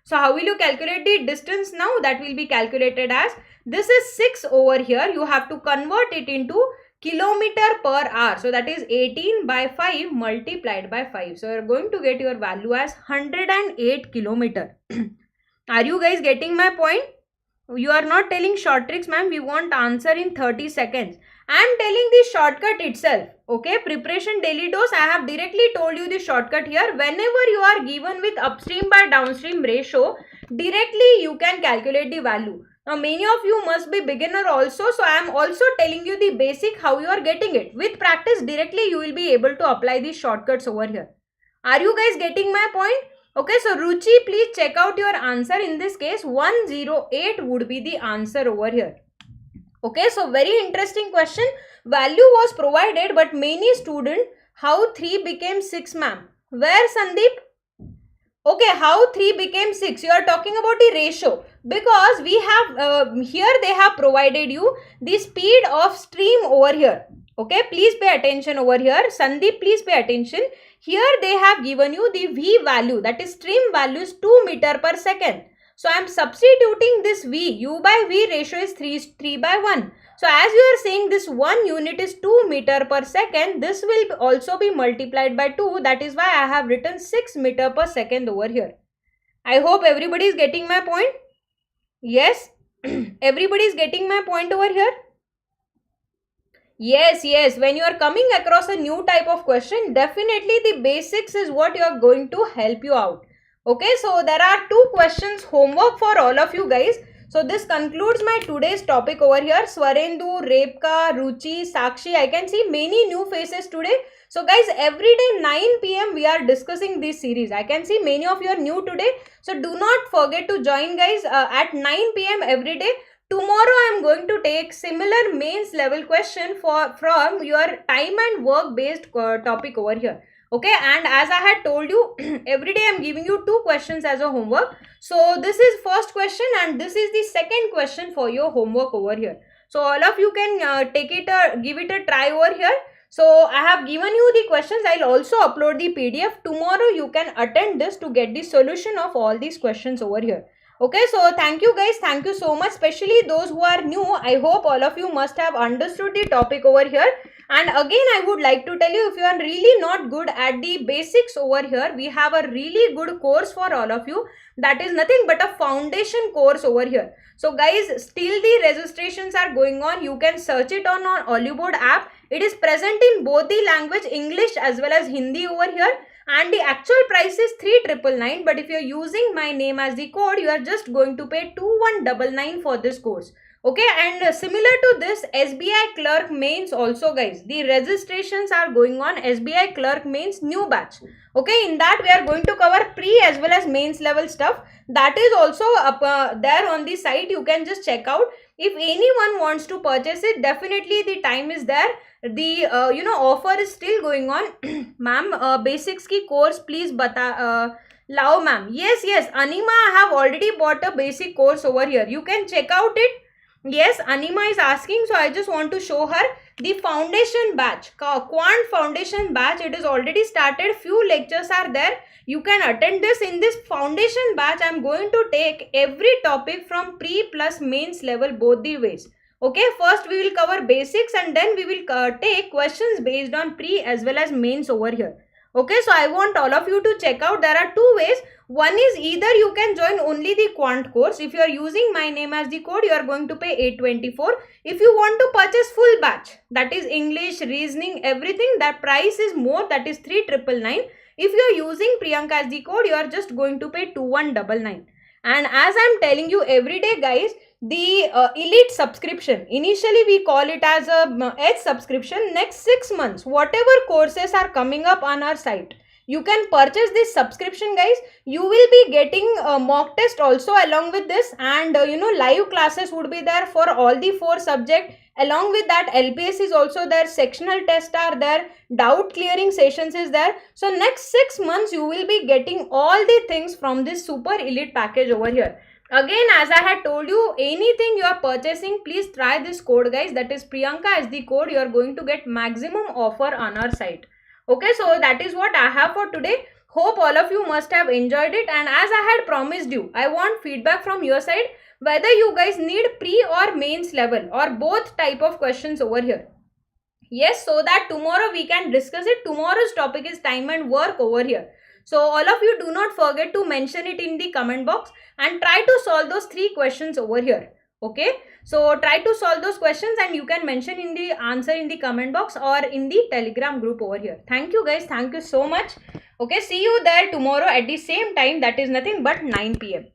So how will you calculate the distance now? That will be calculated as, this is 6 over here. You have to convert it into kilometer per hour. So that is 18 by 5 multiplied by 5. So you are going to get your value as 108 kilometer. Are you guys getting my point? You are not telling short tricks, ma'am. We want answer in 30 seconds. I am telling the shortcut itself. Okay, preparation daily dose. I have directly told you the shortcut here. Whenever you are given with upstream by downstream ratio, directly you can calculate the value. Now many of you must be beginner also. So I am also telling you the basic how you are getting it. With practice directly you will be able to apply these shortcuts over here. Are you guys getting my point? Okay, so Ruchi, please check out your answer. In this case, 108 would be the answer over here. Okay, so very interesting question. Value was provided, but many students, how 3 became 6, ma'am? Where, Sandeep? Okay, how 3 became 6? You are talking about the ratio. Because we have, here they have provided you the speed of stream over here. Okay, please pay attention over here. Sandeep, please pay attention. Here they have given you the V value, that is stream value is 2 meter per second. So I am substituting this V, U by V ratio is 3 by 1. So as you are saying this 1 unit is 2 meter per second, this will also be multiplied by 2. That is why I have written 6 meter per second over here. I hope everybody is getting my point. Yes, everybody is getting my point over here. Yes, when you are coming across a new type of question, definitely the basics is what you are going to help you out. Okay, so there are 2 questions homework for all of you guys. So this concludes my today's topic over here. Swarendu, Repka, Ruchi, Sakshi, I can see many new faces today. So guys, every day 9 PM we are discussing this series. I can see many of you are new today. So do not forget to join guys at 9 PM every day. Tomorrow I am going to take similar mains level question from your time and work based topic over here. Okay, and as I had told you, every day I am giving you 2 questions as a homework. So this is first question and this is the second question for your homework over here. So all of you can give it a try over here. So I have given you the questions. I'll also upload the PDF. Tomorrow you can attend this to get the solution of all these questions over here. Okay, so thank you guys. Thank you so much, especially those who are new. I hope all of you must have understood the topic over here. And again, I would like to tell you, if you are really not good at the basics over here, we have a really good course for all of you. That is nothing but a foundation course over here. So guys, still the registrations are going on. You can search it on our Oliveboard app. It is present in both the language, English as well as Hindi over here. And the actual price is 3,999, but if you are using my name as the code, you are just going to pay 2,199 for this course. Okay, and similar to this, SBI Clerk mains also guys, the registrations are going on. SBI Clerk mains new batch. Okay, in that we are going to cover pre as well as mains level stuff. That is also up there on the site. You can just check out. If anyone wants to purchase it, definitely the time is there. The offer is still going on. Ma'am, basics ki course please lao ma'am. Yes, Anima, I have already bought a basic course over here. You can check out it. Yes, Anima is asking, so I just want to show her the foundation batch, Quant foundation batch. It is already started. Few lectures are there. You can attend this. In this foundation batch, I am going to take every topic from pre plus mains level both the ways. Okay, first we will cover basics and then we will take questions based on pre as well as mains over here. Okay, so I want all of you to check out. There are 2 ways. One is either you can join only the Quant course. If you are using my name as the code, you are going to pay 824. If you want to purchase full batch, that is English, reasoning, everything, that price is more, that is 3,999. If you are using Priyanka as the code, you are just going to pay 2,199. And as I am telling you every day guys, the elite subscription, initially we call it as a edge subscription. Next 6 months, whatever courses are coming up on our site, you can purchase this subscription guys. You will be getting a mock test also along with this, and live classes would be there for all the 4 subjects. Along with that, LPS is also there, sectional tests are there, doubt clearing sessions is there. So next 6 months you will be getting all the things from this super elite package over here. Again, as I had told you, anything you are purchasing, please try this code guys, that is Priyanka as the code. You are going to get maximum offer on our site. Okay, so that is what I have for today. Hope all of you must have enjoyed it, and as I had promised you, I want feedback from your side whether you guys need pre or mains level or both type of questions over here. Yes, so that tomorrow we can discuss it. Tomorrow's topic is time and work over here. So all of you do not forget to mention it in the comment box and try to solve those 3 questions over here. Okay, so try to solve those questions and you can mention in the answer in the comment box or in the Telegram group over here. Thank you guys. Thank you so much. Okay, see you there tomorrow at the same time. That is nothing but 9 PM.